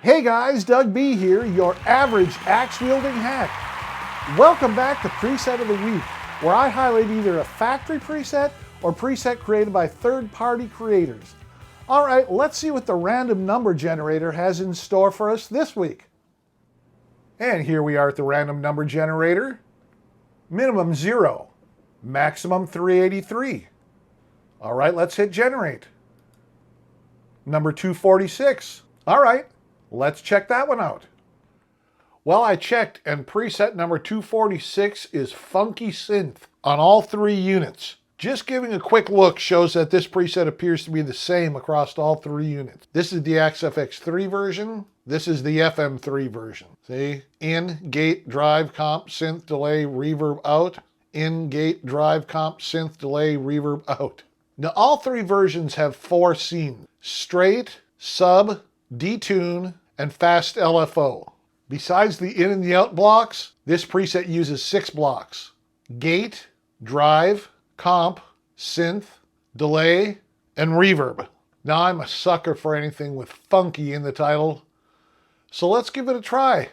Hey guys, Doug B here, your average axe-wielding hack. Welcome back to Preset of the Week, where I highlight either a factory preset or preset created by third-party creators. All right, let's see what the random number generator has in store for us this week. And here we are at the random number generator. Minimum 0, maximum 383. All right, let's hit generate. Number 246. All right. Let's check that one out. Well, I checked, and preset number 246 is Funky Synth on all 3 units. Just giving a quick look shows that this preset appears to be the same across all 3 units. This is the FX3 version. This is the FM3 version. See? In, gate, drive, comp, synth, delay, reverb, out. In, gate, drive, comp, synth, delay, reverb, out. Now, all 3 versions have 4 scenes: straight, sub, detune, and fast LFO. Besides the in and the out blocks, this preset uses 6 blocks: gate, drive, comp, synth, delay, and reverb. Now I'm a sucker for anything with funky in the title, so let's give it a try.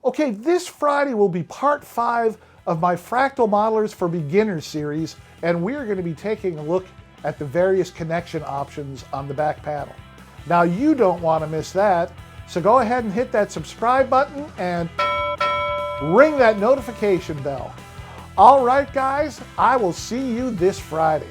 Okay, this Friday will be part 5 of my Fractal Modelers for Beginners series, and we're going to be taking a look at the various connection options on the back panel. Now, you don't want to miss that, so go ahead and hit that subscribe button and ring that notification bell. All right, guys, I will see you this Friday.